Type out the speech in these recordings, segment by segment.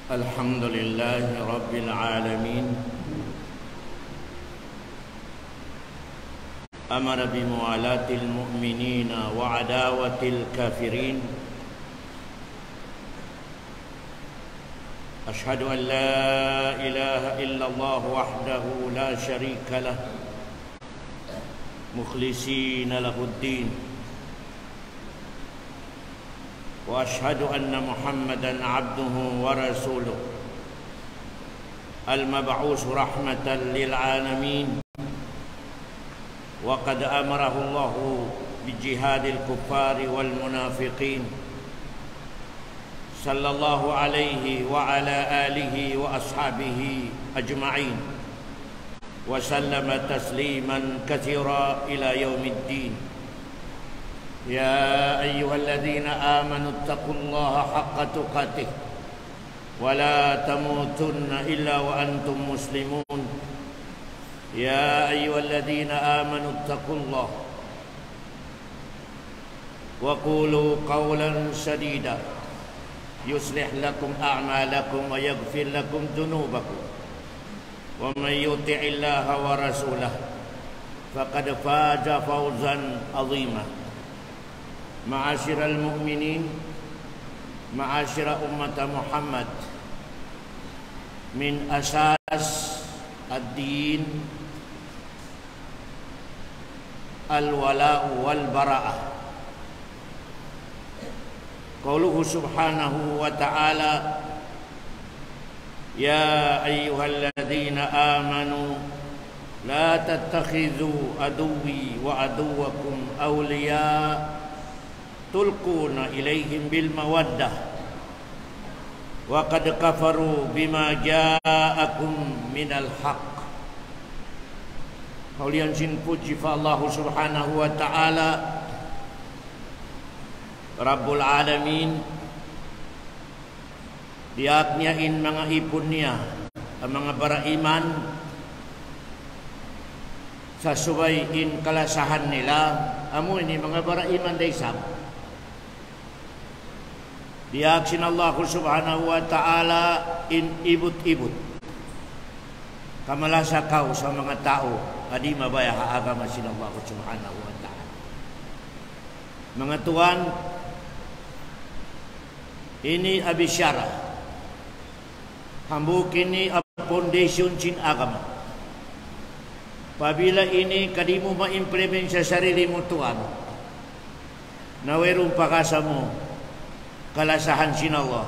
Alhamdulillahi Rabbil Alamin. Amara bimuwalatil mu'minina wa adawatil kafirin. Ashhadu an la ilaha illallah wahdahu la syarika lah, mukhlisina lahuddin. Wa ashhadu anna Muhammadan abduhu wa rasuluh, al-mab'us rahmatan lil alamin. Wa qad amarahu Allahu bi jihadil kuffari wal munafiqin. Sallallahu alaihi wa ala alihi wa ashabihi ajma'in. Wa sallama tasliman katsira ila yaumiddin. يا أيها الذين آمنوا اتقوا الله حق تقاته ولا تموتن إلا وأنتم مسلمون. يا أيها الذين آمنوا اتقوا الله وقولوا قولا سديدا يصلح لكم أعمالكم ويغفر لكم ذنوبكم ومن يطع الله ورسوله فقد فاز فوزا عظيما. Ma'asyiral mu'minin, ma'asyira ummat Muhammad, min asas ad-din al-wala'u wal-bara'ah. Qauluhu subhanahu wa ta'ala, ya ayyuhalladzina amanu la tattakhidhu aduwwi wa aduwwakum awliya tulquna ilaihim bil mawaddah wa qad kafaru bima ja'akum minal haqq. Kaulian sin puji fa Allah subhanahu wa ta'ala Rabbul alamin, diakniain mga ipunnya mga baraiman sa subayin kalasahan nila. Amo ini mga baraiman daysab, diaksin Allah subhanahu wa ta'ala in ibut-ibut kamalasa kau sa mga tao adi mabaya haagama sin Allah subhanahu wa ta'ala. Mga tuan, ini abisyara hambuk ini foundation sin agama. Pabila ini kadimu ma-implement sa sarili mo tuan, nawerong pakasa mo kalasahan sin Allah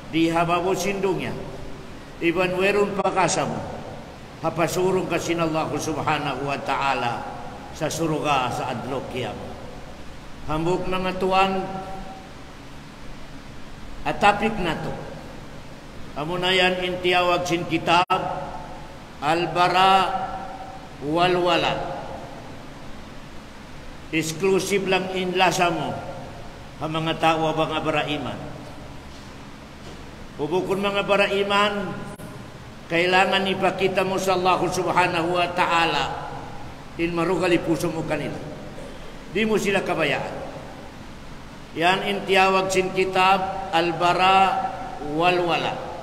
di hababo sindungnya, iban werun pakasam hapasurong ka sin Allah subhanahu wa ta'ala sa surga sa adlok kiamat. Hambuk mga tuan, atapik na to amunayan intiyawag sin kitab al-bara wal-wala. Exclusive lang inlasa mo ang mga tao mga baraiman. Bukod mga baraiman, kailangan ipakita mo sa Allah subhanahu wa ta'ala in marugali puso mo kanila. Di mo sila kabayaan. Yan intiyawag sin kitab al-bara wal-wala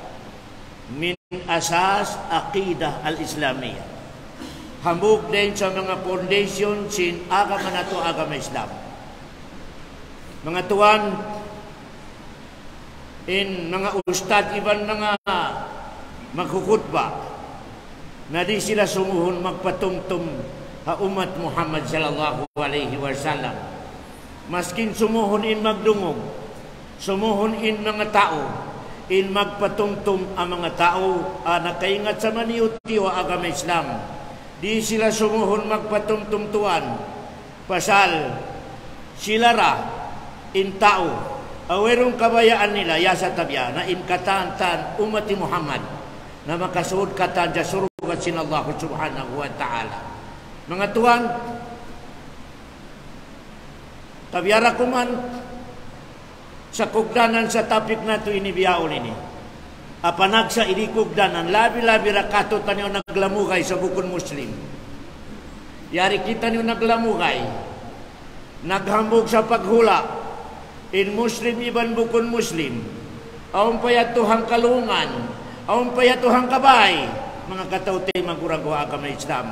min asas aqidah al-islamiyah. Hambuk din sa mga foundation sin agama na to, agama Islam. Mga tuan, in mga ustad, iban mga magkukutba, na di sila sumuhon magpatumtum ha umat Muhammad sallallahu alaihi wasallam. Maskin sumuhon in magdungog, sumuhon in mga tao, in magpatumtum ang mga tao na kaingat sa maniuti o agama Islam. Di sila sumuhon magpatumtum tuan, pasal sila ra in tao awerong kabayaan nila yasa tabya na in katantan umati Muhammad na makasuod katan sa surga sin Allah subhanahu wa ta'ala. Mga tuan, tabyara ko man sa kugdanan sa topik na ito inibiyaon ini. Apanag sa inikugdanan, labi-labi rakato tanyo naglamugay sa bukon Muslim. Yari kita niyo naglamugay, naghambog sa paghula, in Muslim iban bukon Muslim, aon payatuhang kalungan, aon payatuhang kabay, mga katawti magurang ko agam na Islam.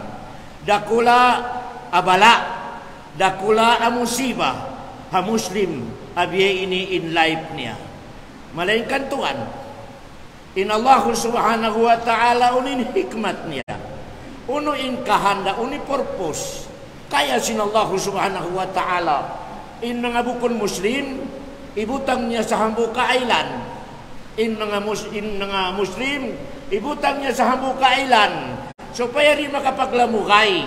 Dakula abala, dakula amusiba, ha Muslim abiye ini in life niya. Malain kantuan, in Allah subhanahu wa ta'ala unin hikmat niya. Uno in kahanda, uni purpose. Kaya sin Allah subhanahu wa ta'ala in mga bukon Muslim, ibutang niya sa hambu kailan. In mga Muslim, ibutang niya sa hambu kailan. Supaya rin makapaglamugay.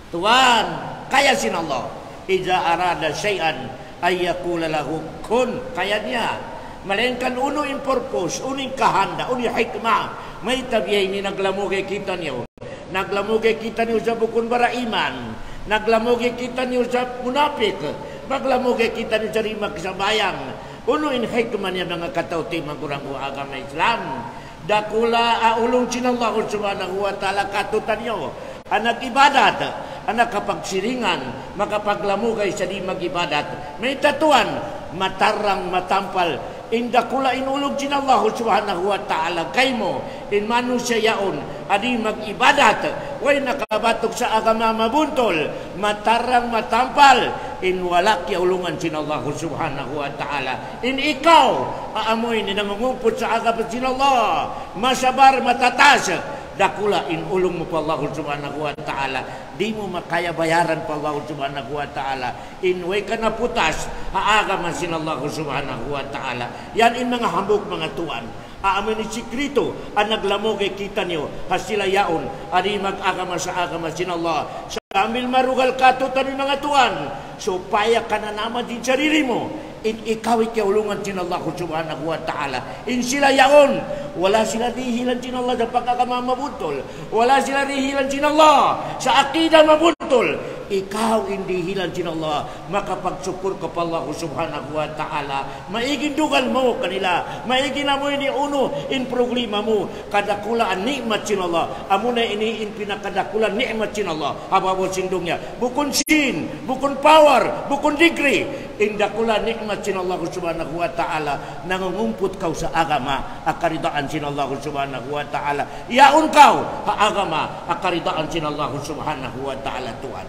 Tuan, kaya sin Allah. Iza arada syai'an ayyakula lahu kun. Kaya niya. Malengkan uno in purpose, uno in kahanda, uno in hikmah. May tabiyay ni naglamugay kita niyo. Naglamugay kita niyo sa bukon bara iman. Naglamugay kita niyo sa munapik. Naglamugay kita niyo sa rimag sa bayang. Uno in hikmah niya mga katawti magurang agama Islam. Dakula aulong sinallahu subhanahu wa ta'ala katutan niyo. Anak ibadat, anak kapagsiringan, makapaglamugay sa di mag-ibadat. May tatuan, matarang matampal. Inda kula inulog sinallahu subhanahu wa ta'ala kay mo in manusya yaon adi mag-ibadat way nakabatok sa agama mabuntol matarang matampal in walak yaulungan sinallahu subhanahu wa ta'ala in ikaw aamoy ni nangungupot sa agama sinallah masabar matatas dakula in ulong mo pa Allah subhanahu wa ta'ala di mo makaya bayaran pa Allah subhanahu wa ta'ala in way ka na putas haagama sinallahu subhanahu wa ta'ala yan in mga hambog mga tuan aamin ni sikrito ang naglamogay kita niyo hasila yaon adi mag-agama sa agama sinallah sa ambil marugal katutan ni mga tuan supaya ka na naman din sarili mo in ikaw ikiulungan sinallahu subhanahu wa ta'ala in sila yaon wala sila dihilan sinallah sa pagkakama mabutol wala sila dihilan sinallah sa akida mabutol ikaw hindi hilan sinallah makapagsukur ka pa Allah subhanahu wa ta'ala maiging dugal mo kanila maiging na mo ini uno in problema mo kadakulaan nikmat sinallah amo na ini in pinakadakulan nikmat sinallah habawo sindungnya bukon sin bukon power bukon degree in dakulan nikmat sinallahu subhanahu wa ta'ala nangungumput kau sa agama akaridaan sinallahu subhanahu wa ta'ala yaon kau ha agama akaridaan sinallahu subhanahu wa ta'ala tuan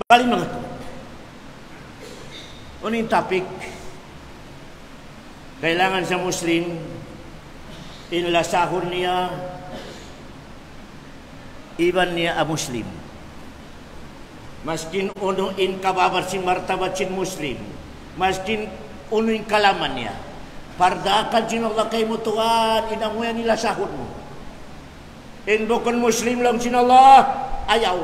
bali mga tuan uning topic kailangan sa Muslim inlasahon niya iban niya a Muslim maskin uno in kababar sin martabat sin Muslim maskin uno in kalaman niya pardakan sin Allah kay mo tuan inamuyan nila sahod mo in bukon Muslim lang sin Allah ayaw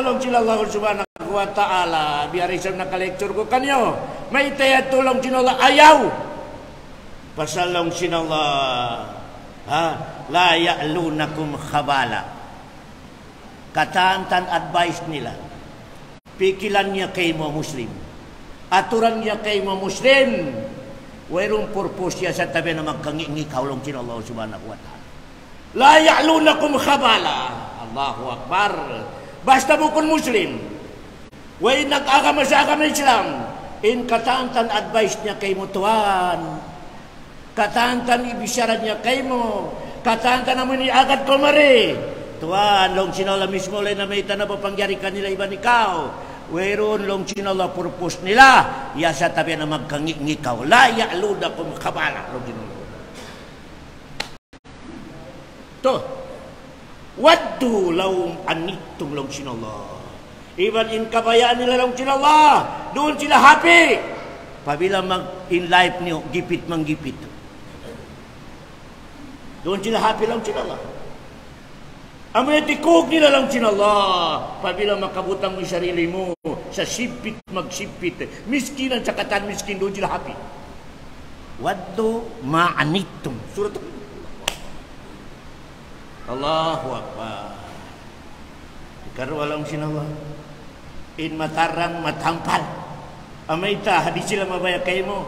lang sin Allah subhanahu wa ta'ala biar isang nakalektur ko kanyo may tayad tulong sin Allah ayaw pasal lang sin Allah la ya'lunakum khabala katantan advice nila pikilan niya kay mo Muslim aturan niya kay mo Muslim mayroong purpose niya sa tabi na magkangingi kaulong sin Allah subhanahu wa ta'ala la ya'lunakum khabala Allahu Akbar basta bukon Muslim way nag-agama sa agama Islam in katantan advice niya kay mo tuan katantan ibisyara niya kay mo katantan naman ni agad kumari tuan, long sinala mismo lang na may tanap pangyari kanila iban ikaw. Weron long sinala purpose nila. Ya sa tabi na magkangik-ngikaw. La ya'luda kum kabala. Long sinala. To. Waddu law anitum long sinala. Iban in kabayaan nila long sinala. Doon sila happy. Pabila in life niyo, gipit manggipit. Doon sila happy long sinala. Amoy tikog nila lang sinallah. Pabila makabutang mo sarili mo sa sipit magsipit. Miskinan sa katan miskin doon sila happy. Waddo ma'anitum. Surat Allahu Akbar. Ikarwa lang sinallah. In matarang matampal. Amay ta, hadis sila mabaya kayo mo.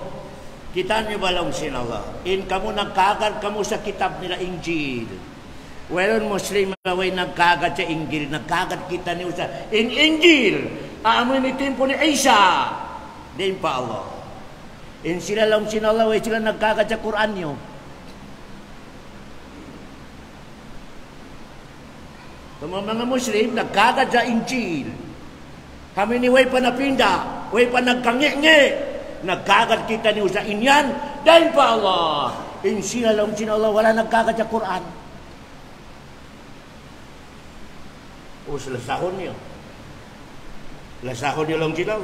Kita niyo ba lang sinallah. In kamu nagkagal kamu sa kitab nila Injil. Waron Muslim away nagkagat sa Injil, nagkagat kita ni usa. In Injil, aamoy ni tempo ni Isa. Din pa Allah. In sila lang sinala, way sila nagkagat sa Quran nyo. Mga Muslim, nagkagat sa Injil. Kami ni way pa napinda, way pa nagkangi-ngi. Nagkagat kita ni usa inyan, din pa Allah. In sila lang sinala, wala nagkagat sa Quran. Us lasahon niyo. Lasahon niyo lang sila.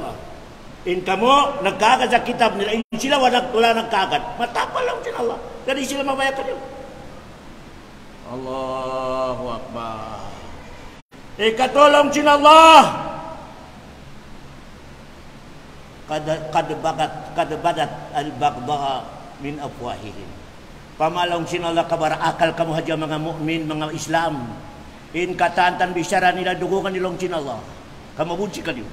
In kamo, nagkagat sa kitab nila. In sila wala nagkagat. Matapal lang sila. Dari sila mabayakan niyo. Allahu Akbar. Ikatulong sila Allah. Kadabadat al-bagdaa min afwahihim. Pamalong sila Allah kabar akal kamu haja mga mukmin, mga Islam. In katantan bisyara nila dugungan nilang Allah. Kamabunsi ka niyo.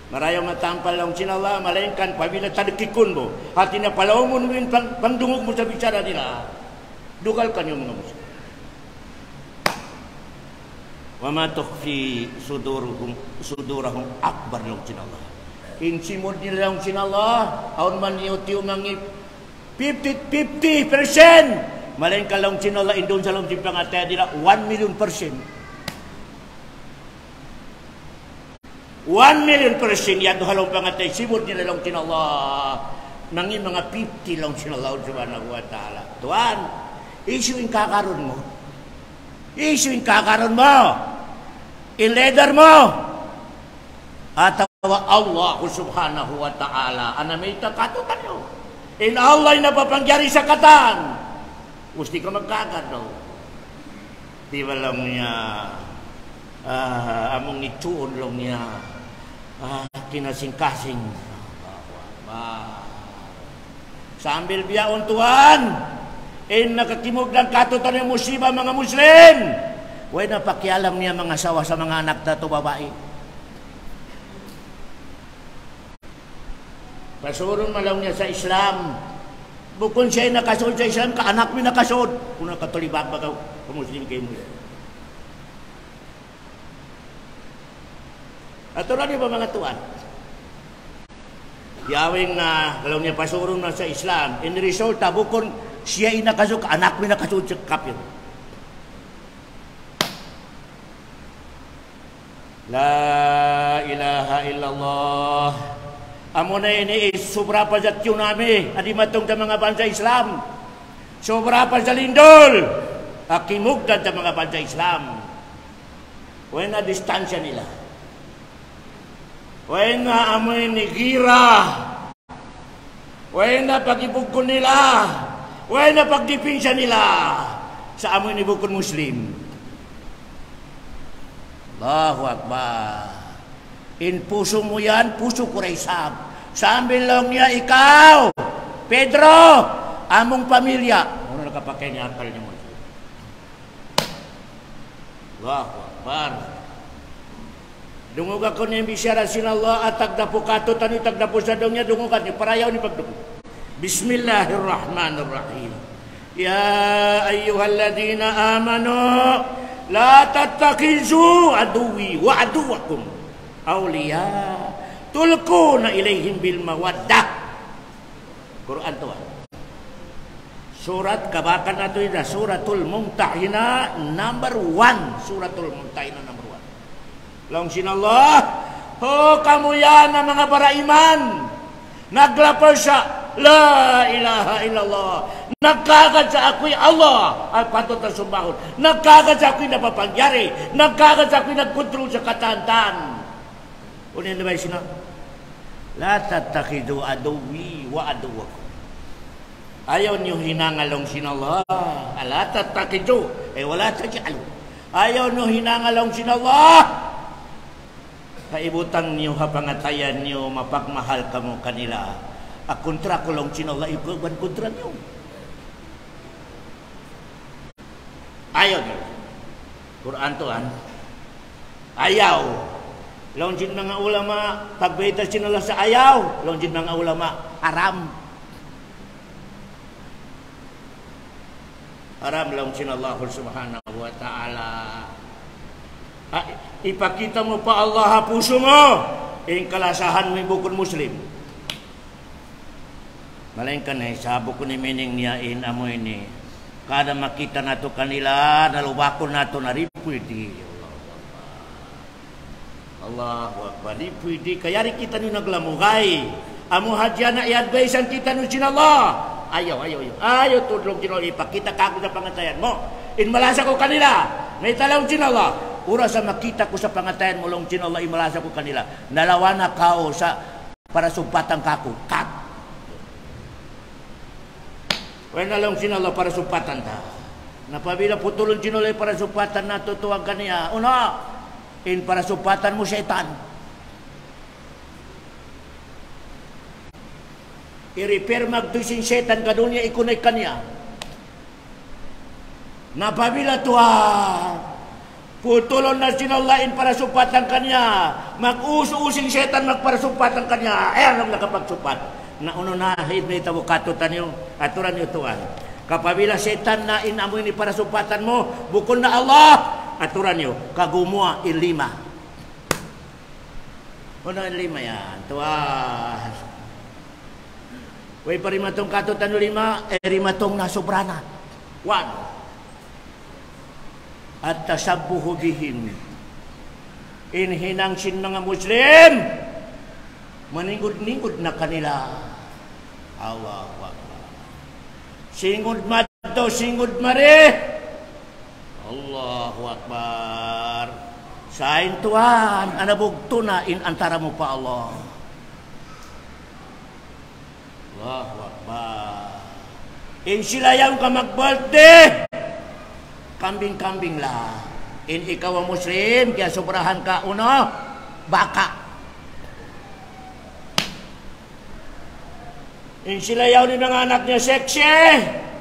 Marayang matampal lang Allah, malengkan pabila tadikikun mo. Hati na palaw mo nung pangdungog mo sa bisyara nila. Dugal ka niyo mga muslim. Wa ma tukhfi sudurahum akbar lang Allah. In simod nila lang Allah, aun man niyo mangip 50% Malain ka lang sinala indon sa lang simpang ataya nila 1,000,000%. 1,000,000% yan halong pangatay simod nila lang sinala nangi mga 50 lang sinala subhanahu wa ta'ala. Tuan, isuin kakaroon mo. Isuin kakaroon mo. I-leader mo. Atawa Allah subhanahu wa ta'ala. Anamita katutan nyo. In Allah na papangyari sa katan. Gusti ka magkagad daw. Di ba lang niya among ituon lang niya kinasing-kasing. Sambil biyaon tuan. In nakakimog ng katutan ng musiba mga Muslim. Huwag na pakialam niya mga sawa sa mga anak na ito babae. Pasurong malaw niya sa Islam. Bukod siya ay nakasod sa Islam, kaanak mo nakasod. Kung nakatulibag ba ka, Muslim kayo mo. At ito ba mga tuwan? Yawing malaw niya pasurong na sa Islam. In resulta, bukod siya ay nakasod, kaanak mo nakasod sa kapir. La ilaha illallah. Amo na ini sobra pa sa tsunami. Adi matong sa mga bansa Islam. Sobra pa sa lindol. Akimugdan sa mga bansa Islam. Huwag na distansya nila. Huwag na amoy ni gira. Huwag na pag-ibugkon nila. Huwag na pagdipinsya nila sa amoy ni bukon Muslim. Allahu Akbar. In puso mo yan, puso ko raisab. Sambil lang niya, ikaw, Pedro, among pamilya. Ano nakapakay niya akal niya mo? Allahu Akbar. Dungog ako niya bisyara sinallah at tagdapo kato, tani tagdapo sa dong niya, dungog niya, parayaw ni pagdugo. Bismillahirrahmanirrahim. Ya ayyuhalladina amanu, la tattakizu aduwi wa aduwakum awliya tulquna ilaihim bil mawaddah. Quran to. Surat kabakan nato ina suratul Mumtahina number 1. Suratul Mumtahina number 1. Long sinallah, ho kamu yan na mga baraiman. Naglapar sa la ilaha illallah. Nagkagad sa ako'y Allah ay patot na sumbahon. Nagkagad sa ako'y napapangyari. Nagkagad sa ako'y nagkontrol sa katantan. Unin na ba sino? La tattakidu aduwi wa aduwakum. Ayaw niyo hinangalong sinallah. La tattakidu. Wala taj'alu. Ayaw niyo hinangalong sinallah. Kaibutan niyo hapangatayan niyo mapagmahal kamo kanila. Kontra ko lang sinallah. Ikuban kontra niyo. Ayaw niyo. Quran to ayaw. Lonjin mga ulama, pagbaitas sinala sa ayaw. Lonjin mga ulama, haram. Aram lang sinallahu subhanahu wa ta'ala. Ipakita mo pa Allah puso mo. Ing kalasahan mo bukod Muslim. Malain ka na sa bukod ni mening niya amo ini. Kada makita nato kanila, nalubakon nato na rin pwede. Allahu Akbar. Di pwede. Kaya rin kita nyo naglamugay. Amo hadya na i-advisean kita nyo sinallah. Ayaw tudlong sinallah. Ipakita ka ako sa pangantayan mo. In malasa ko kanila. May talaw sinallah. Ura sa makita ko sa pangantayan mo long sinallah. Imalasa ko kanila. Nalawa na kao sa para sumpatan kako. Kat. Wala na lang sinallah para sumpatan ta. Napabila putulong sinallah para sumpatan na tutuwag kaniya. Una, in para sumpatan mo syaitan. I-repair magdusin syaitan kadunya ikunay kanya. Napabila tuwa, putulon na sinallain para supatan kanya. Mag-uso-using syaitan magparasupatan kanya. Ayan lang nakapagsupat. Nauno na hid na itawo katutan yung aturan yung tuwan. Kapabila syaitan na inamoy ni para supatan mo, bukol na Allah, aturan nyo, kagumua ilima. Ano ilima yan? Tuwas. Way parimatong katutan yung lima, rimatong nasubrana. One. At tasabuhu bihim. Inhinangsin mga Muslim. Maningod-ningod na kanila. Allahu Akbar. Singod madto, singod mare. Allahu Akbar. Sain tuan, anabugto na in antara mo pa Allah. Allahu Akbar. In silayang ka mag-birthday. Kambing-kambing lah. In ikaw ang Muslim, kaya sobrahan ka uno, baka. In silayaw ni mga anak niya seksi,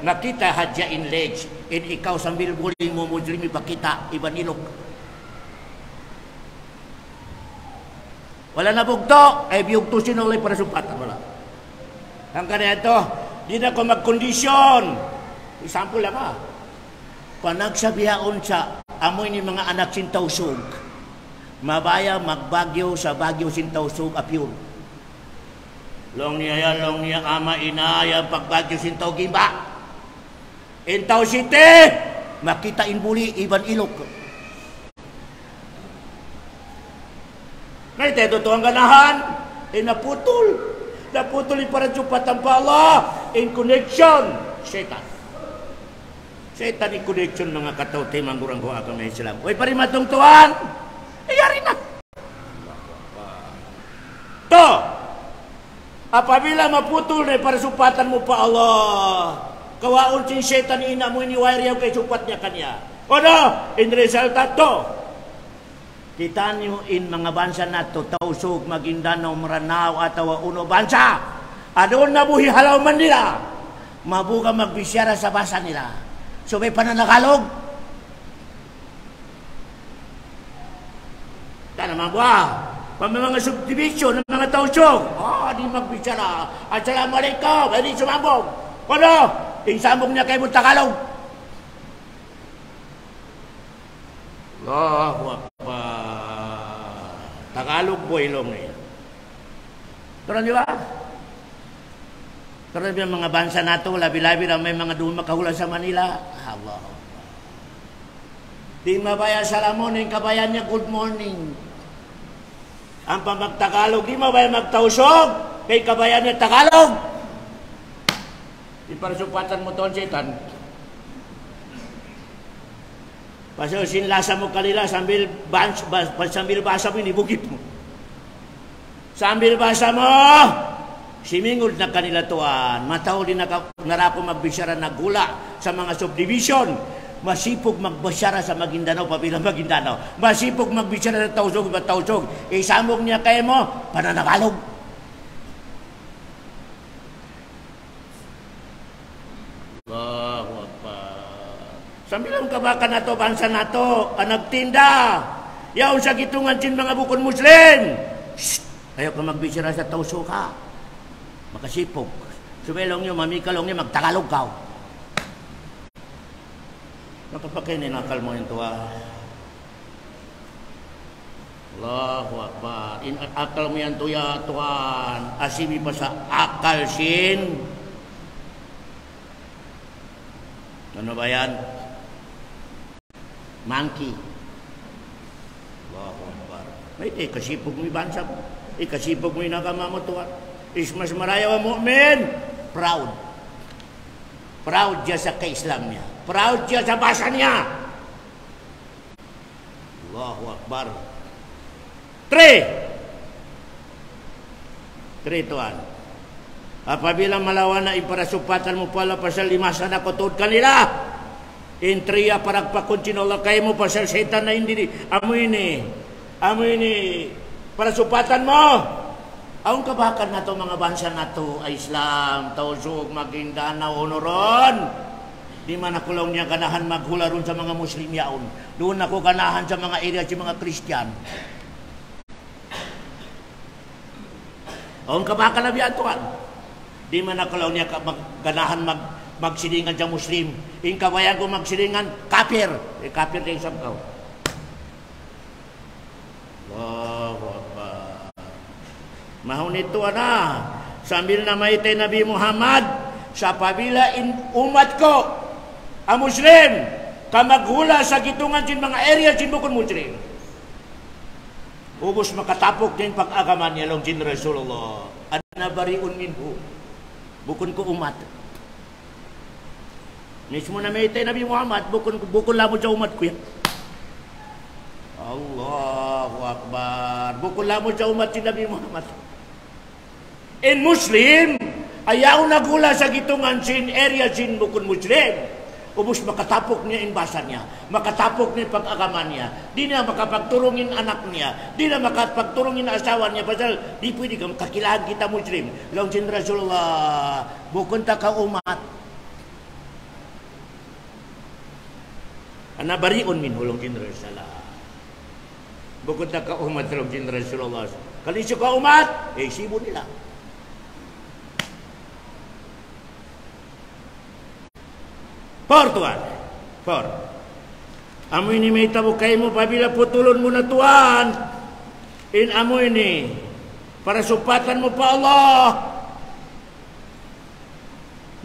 nakita hadya in legs. In ikaw sambil buling mo Muslim, ipakita, iban ilog. Wala na bugto, ay biyugto sinulay para sumpatan. Wala. Ang kanya ito, di na ko magkondisyon. Example lang ha. Panagsabihaon sa amoy ni mga anak sintausog. Mabaya magbagyo sa bagyo sintausog apyun. Long niya ama inaya pagbagyo sintaw gimba. Intaw site, makita inbuli iban ilok. Ngayon tayo totoo ang ganahan, naputol. Naputol para supatan pa Allah in connection. Syaitan. Syaitan in connection mga katawte manggurang ko agama Islam. Uy pari matungtuan. Ayari na. To. Apabila maputol na para supatan mo pa Allah. Kawaon sin syaitan ina mo iniwayriyaw kay supat niya kanya. O no? In resulta to. Kita niyo in mga bansa nato tausog Maguindanao, Maranao atawa uno bansa. Adon na buhi halaw man nila. Mabuga magbisyara sa basa nila. So may pananakalog. Tana mabwa. Pag mga subdivision ng mga tausog. Di magbisyara. Assalamualaikum. Hindi sumabog. Ano? Insambog niya kayo mong Tagalog. Allahu Akbar. Tagalog po ilong na yan. Pero di ba? Pero yung mga bansa nato, labi-labi na may mga doon makahula sa Manila. Allah. Di mabaya salamon yung kabayan niya, good morning. Ang pamagtagalog, di mabaya magtausog, kay kabayan niya Tagalog. Di para supatan mo to ang syaitan. Pasal sinlasa mo kanila sambil basa mo, inibugit mo. Sambil basa mo, simingod na kanila tuan. Mataw din narako magbisyara na gula sa mga subdivision. Masipog magbisyara sa Maguindanao, pabilang Maguindanao. Masipog magbisyara sa tausog, tausog. Isamog niya kayo mo, pananagalog. Sambilang kabakan na to, bansa na to, nagtinda. Yaon sa gitungan sin mga bukon Muslim. Shhh! Ayaw ka magbisira sa tauso ka. Makasipog. Subelong nyo, mamikalong nyo, magtagalog ka. Makapakai ni nakal mo yung tuwa. Allahu Akbar. In akal mo yan tuya, Tuhan. Asibi pa sa akal sin. Ano ba yan? Monkey. Allahu Akbar. May kasipog mo ibansa mo. Kasipog mo inagama mo Tuhan. Ismas maraya wa mu'min. Proud. Proud dia sa ka-Islam niya. Proud dia sa basa niya. Allahu Akbar. 3 Tuhan. Apabila malawan na iparasupatan mo pala pasal limasa na kutod kanila. Intriya paragpakunsin Allah kayo mo pasal setan na hindi. Amo ini parasupatan mo. Ang kabakan na to mga bansa na to ay Islam, tausog, magindana, honoron. Di man ako lang niya ganahan maghula ron sa mga Muslim yaon. Doon ako ganahan sa mga area sa mga Christian. Ang kabakan na biyan Tuhan. Di man ako lang niya ganahan magsilingan sa Muslim. Yung kabayan ko magsilingan, kafir. Kafir din isang kao. Allahu Akbar. Mahon ito sambil na maitay Nabi Muhammad, sa pabila umat ko, ang Muslim, kamaghula sa gitungan sin mga area sin bukon Muslim. Ubos makatapok din pag-agaman niya long sin Rasulullah. Ana bariun minhu. Bukon ko umat. Mismo na may tay Nabi Muhammad, bukon lamod sa umat ko yan. Allahu Akbar. Bukon lamod sa umat si Nabi Muhammad. In Muslim, ayaw nagula sa gitungan sin area sin bukon Muslim. Ubos makatapok niya inbasa niya, makatapok niya pag-agaman niya, di na makapagturungin anak niya, di na makapagturungin asawa niya, pasal di pwede ka kakilahan kita Muslim. Long sin Rasulullah, bukon ta ka umat. Ana bariun min hulong sin Rasulullah. Bukon ta ka umat long sin Rasulullah. Kalisyo ka umat, sibo nila. Tuhan. Amo ini may tabukay mo pabila putulon mo na Tuhan. In amo ini para supatan mo pa Allah.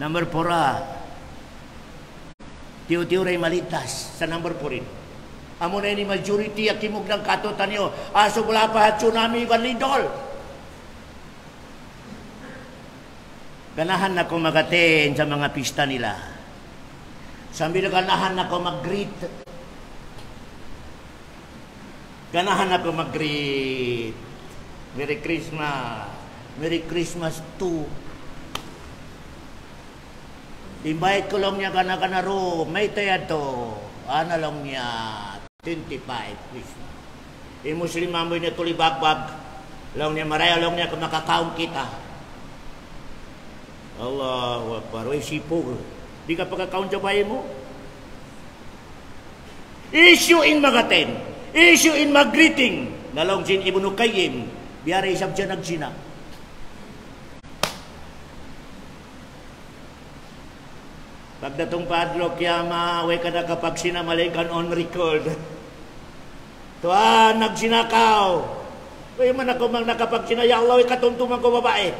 Number 4. Tiyo-tiyo ray malitas sa number 4. Amo na ini majority akimog ng katutan niyo. Aso wala pa tsunami banlidol. Ganahan na ko magaten sa mga pista nila. Sambil ganahan ako mag-greet. Ganahan ako mag-greet. Merry Christmas. Merry Christmas too. Invite ko lang niya kana ro. May tayo to. Ano lang niya. 25 Christmas. Muslim mamoy niya tuli bagbag. Lang niya maraya lang niya kung makakaon kita. Allahu Akbar. Uy sipog. Di ka pagkakaon sa bahay mo. Issue in magaten. Issue in mag-greeting. Nalong sin Ibnu Qayyim. Biyari isab siya nagsina. Pagdatong padlok yama, way ka na kapag sinamalikan on record. Tuan, nagsinakaw. Way man ako mang nakapag sinaya, Allah, way katumtuman ko babae.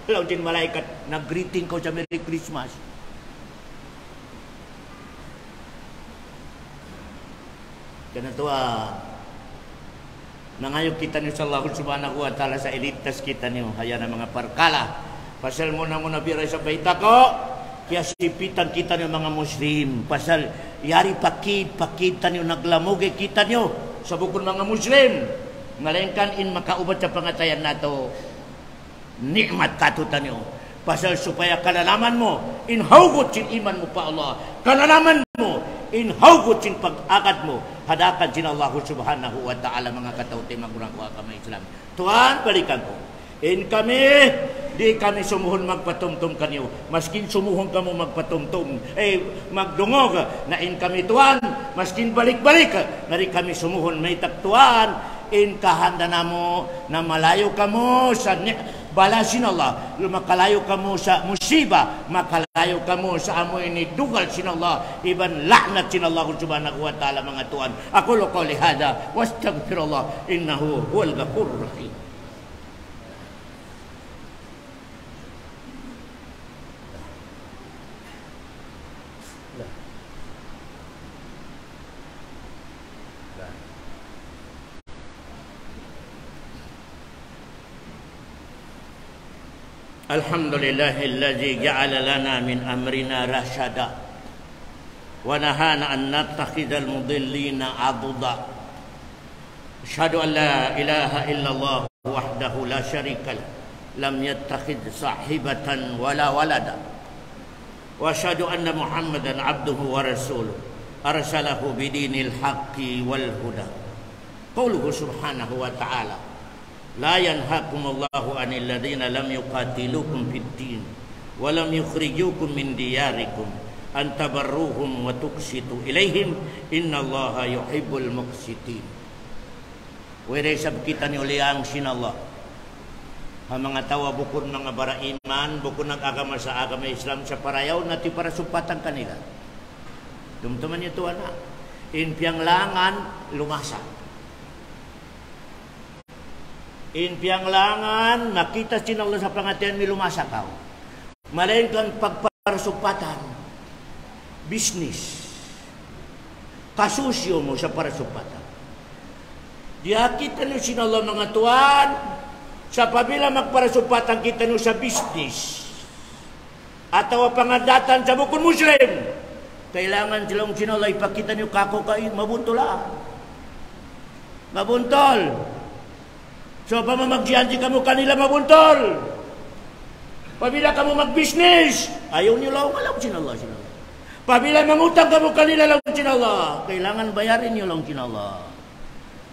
Nalong sin malaikat, nag-greeting ko sa Merry Christmas. Ganito nangayog kita niyo sa Allah subhanahu wa ta'ala sa elitas kita niyo. Haya na mga parkala. Pasal mo na biray sa baita ko. Kaya sipitan kita niyo mga Muslim. Pasal yari pakita niyo naglamugi kita niyo sa bukod mga Muslim. Ngalengkan in makaubat sa pangatayan nato. Nikmat katutan niyo. Pasal supaya kanalaman mo, inhawgot sin iman mo pa Allah. Kanalaman mo, inhawgot sin pag-agad mo. Hadakan sin Allah subhanahu wa ta'ala mga katauti magurang ko kami Islam. Tuhan, balikan ko. In kami, di kami sumuhon magpatumtum kanyo. Maskin sumuhon kamo magpatumtum. Magdungog na in kami Tuhan. Maskin balik-balik na rin kami sumuhon may taktuan. In kahanda na mo na malayo kamo sa balasin Allah. Makalayo kamo sa musiba, makalayo kamo sa amoy ni dugal sin Allah, iban laknat sin Allah subhanahu wa ta'ala mga tuan. Aqulu qawli hadha wastaghfirullah innahu huwal ghafurur rahim. Alhamdulillahilladzi ja'ala lana min amrina rasyada wa nahana an nattakhidhal mudillina aduda. Asyhadu an la ilaha illallah wahdahu la syarika lah, lam yattakhidh sahibatan wala walada. Wa asyhadu anna Muhammadan abduhu wa rasuluh arsalahu bidinil haqqi wal huda. Qauluhu subhanahu wa ta'ala, la yanhakumullahu anil ladzina lam yuqatilukum fid din wa lam yukhrijukum min diyarikum an tabarruhum wa tuqsitu ilaihim innallaha yuhibbul muqsitin. Were sab kita ni uliang sinallah. Ha mga tawa bukod mga bara iman, bukod nag-agama sa agama Islam sa parayaw na ti para supatan kanila. Dumtuman niyo to ana. In piyang langan lumasa. In piyang langan, nakita sinallah sa pangatian ni lumasakaw. Malain kang pagparasupatan, business, kasusyo mo sa parasupatan. Diakita nyo sinallah mga tuan, sa pabila magparasupatan kita nyo sa business, atawa pangadatan sa bukod Muslim, kailangan silang sinallah ipakita nyo kako kain, mabuntolaan. Mabuntol. So, pamamagsiyansi kamo kanila mabuntol. Pabila kamo mag-business, ayaw nyo lang alam sinallah. Pabila mangutang kamo kanila lang sinallah, kailangan bayarin nyo lang sinallah.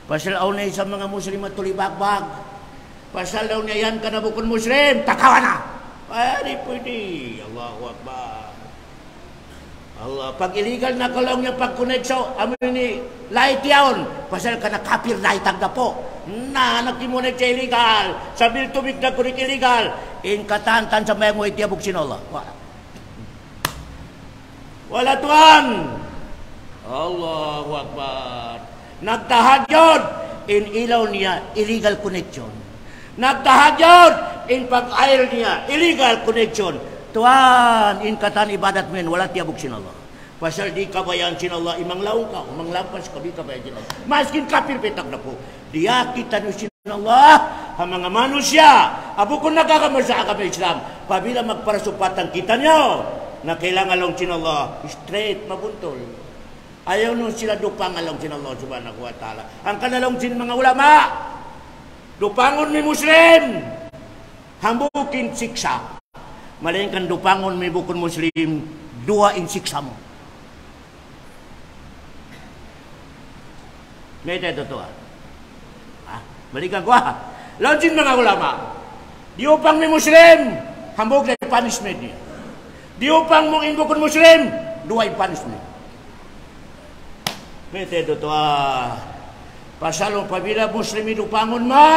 Pasal aw na sa mga Muslim at tulibagbag. Pasal daw niya yan ka na bukod Muslim, takawa na. Ay, pwede. Allahu Akbar. Allah, pag illegal na kalong niya pag-connection, amin ni light yaon. Pasal ka na kapir light ang po. Na, nakimunik sa illegal. Sabil tubig na kunik illegal. In katantan sa may mo itiabog sinala. Wala tuan. Allahu Akbar. Nagtahagyod in ilaw niya, illegal connection. Nagtahagyod in pag-air niya, illegal connection. Tuan, in katan ibadat men, wala tiabog sinala. Pasal di kabayan sinala, imang laong ka, imang lampas ka, di kabayan sinala. Maskin kapir petak na po. Dia kita nyo sinala, ang mga manusya, abo kung nagkakamar sa agama Islam, pabila magparasupatan kita nyo, na kailangan lang sinala, straight, mabuntol. Ayaw nung sila dupang alang sinala subhanahu wa ta'ala. Ang kanalong sin mga ulama, dupangon mi Muslim, hambukin siksa. Malain kan dupangon may bukod Muslim, dua in siksa mo. Ngayon tayo totoo. Balikan ko ha. Launching mga ulama, diupang may Muslim, hambog na yung punishment niya. Diupang mong in bukod Muslim, dua in punishment. Ngayon tayo totoo. Pasalong pabila Muslim idupangon mo,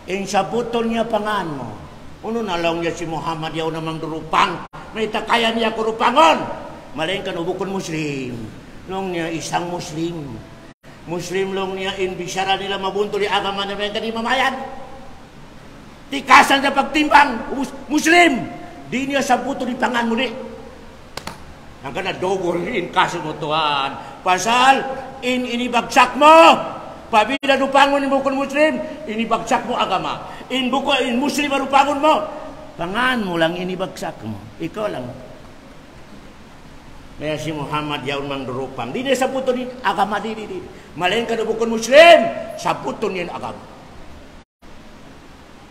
in sa putol niya pangan mo. Uno na lang niya si Muhammad yaw namang durupang. May takaya niya kurupangon. Malain ka nubukon Muslim. Nung niya isang Muslim. Muslim long niya in bisyara nila mabunto di agama na mga mamayan. Tikasan sa pagtimbang. Muslim. Di niya sa puto di pangan mo di. Ang ka na dogol in kaso mo tuhan. Pasal in inibagsak mo. Pabila dupangon ni bukon Muslim, inibagsak mo agama. In Muslim arupangon mo, pangan mo lang inibagsak mo. Ikaw lang. Kaya si Muhammad yaon mang durupang. Di na sa puto ni agama di. Malain ka na bukon Muslim, sa puto niya agama.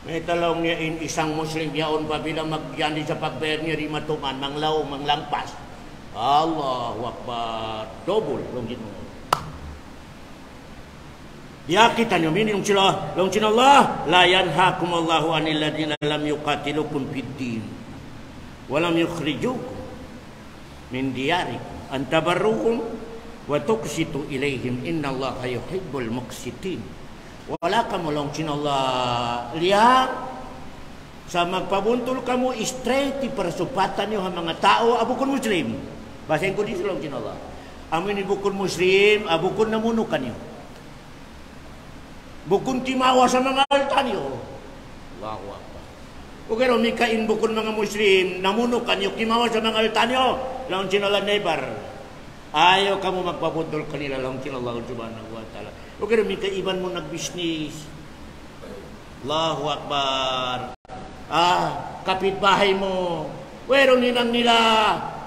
May talong niya in isang Muslim yaon pabila magyandi sa pagbayar niya di matuman, manglaw, manglangpas. Allahu Akbar. Double long mo. Ya kita nyo minum sila long Allah la yanhakum Allahu anil ladzina lam yuqatilukum fid din wa lam yukhrijukum min diyarikum an tabarruhum wa tuqsitu ilaihim innallaha yuhibbul muqsitin. Wala ka mo long Allah liya sa magpabuntol kamo straight parasupatan niyo ang mga tao abukon Muslim. Basahin ko dito lang kinala. Amin ni bukon Muslim, abukon namuno kanyo. Bukon timawa sa mga altar niyo. Allahu Akbar. O kaya mikain bukon mga Muslim, namuno kanyo, timawa sa mga altar niyo. Lang kinala nebar. Ayaw kamo magpabuntol kanila lang kinala subhanahu wa ta'ala. O kaya mikaiban mo nagbisnis. Allahu Akbar. Kapitbahay mo. Pero ninang nila,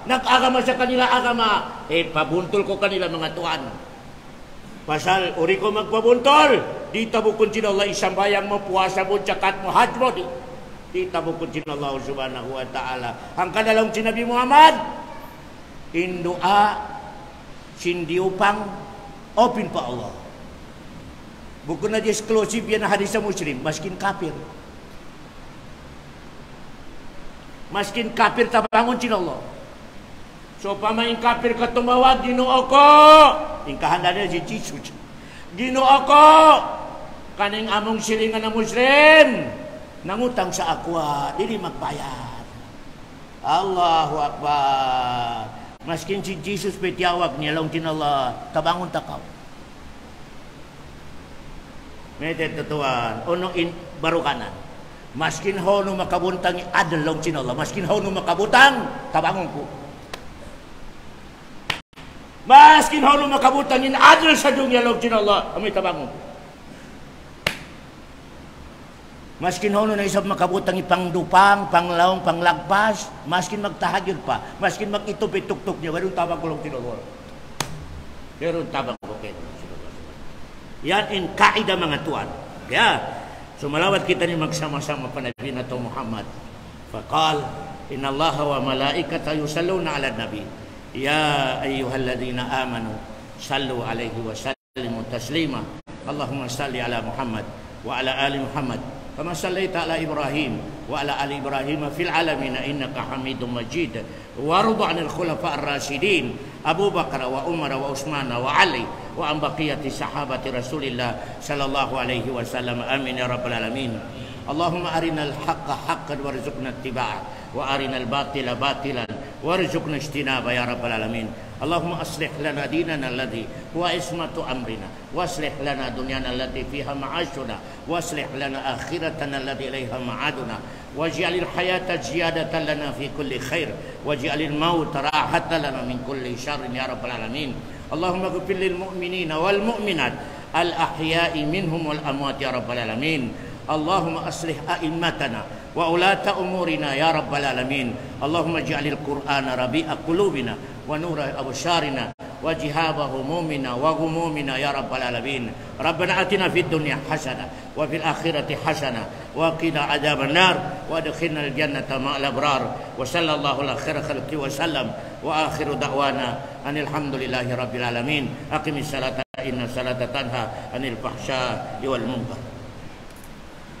nag-agama sa kanila agama. Pabuntol ko kanila mga tuan. Pasal, uri ko magpabuntol. Di tabukon sin Allah isambayang mo, puasa mo, tsakat mo, hajj mo. Di tabukon sin Allah subhanahu wa ta'ala. Ang kanalang sinabi Muhammad, indua, sindiupang, open pa Allah. Bukan aja eksklusif yan na hadis sa Muslim, maskin kafir. Maskin kafir tabangon sin Allah. So pamain kafir ka tumawag, Ginoo ko. Ingkahan na si Jesus. Ginoo ko. Kaning among silingan na Muslim. Nangutang sa akwa, dili magbayad. Allahu Akbar. Maskin si Jesus petiyawag niya lang sin Allah, tabangon takaw. Medyo tutuan, ono in barukanan. Maskin ho no makabuntang adlong sin Allah, maskin ho no makabutang tabangon ko. Maskin ho no makabutang in adl sa dunya log sin Allah, amoy tabangon ko. Maskin ho no na isab makabutang ipangdupang, panglawong, panglagpas, maskin magtahagyod pa, maskin magitupituktok niya, walong tabang ko lang sin Allah. Pero tabang ko kayo. Yan in kaida mga tuan. Kaya, sumalawat kita ni magsama-sama pa Nabi na to Muhammad. Faqal, inna Allah wa malaikata yusalluna ala nabi. Ya ayyuhalladhina amanu, sallu alaihi wa sallimu taslima. Allahumma salli ala Muhammad wa ala ali Muhammad. Kama sallaita ala Ibrahim wa ala ali Ibrahim fil alamin innaka Hamidum Majid. Warḍu 'anil khulafa ar-rasyidin Abu Bakar wa Umar wa Utsman wa Ali wa an baqiyati sahabati Rasulillah sallallahu alaihi wasallam. Amin ya rabbal alamin. Allahumma arinal haqqa haqqan warzuqna ittiba'ah wa arinal batila batilan warzuqna ijtinaba ya rabbal alamin. Allahumma aslih lana dinana alladhi huwa ismatu amrina waslih lana dunyana allati fiha ma'ashuna waslih lana akhiratana allati ilaiha ma'aduna waj'alil hayata ziyadatan lana fi kulli khair waj'alil mauta rahatan lana min kulli syarrin ya rabbal alamin. Allahumma ighfir lil mu'minina wal mu'minat al ahya'i minhum wal amwat ya rabbal alamin. Allahumma aslih a'immatana wa ulata umurina ya rabbal alamin. Allahumma ij'alil qur'ana rabi'a qulubina wa nura absarina wa jihaba humumina wa ghumumina ya rabbal alamin. Rabbana atina fid dunya hasanah wa fil akhirati hasanah wa qina adzaban nar wa adkhilna al jannata ma'al abrar. Wa sallallahu ala khairi khalqi wa sallam wa akhiru da'wana anil hamdulillahi rabbil alamin. Aqimis salata inna salata tanha anil fahsya'i wal munkar.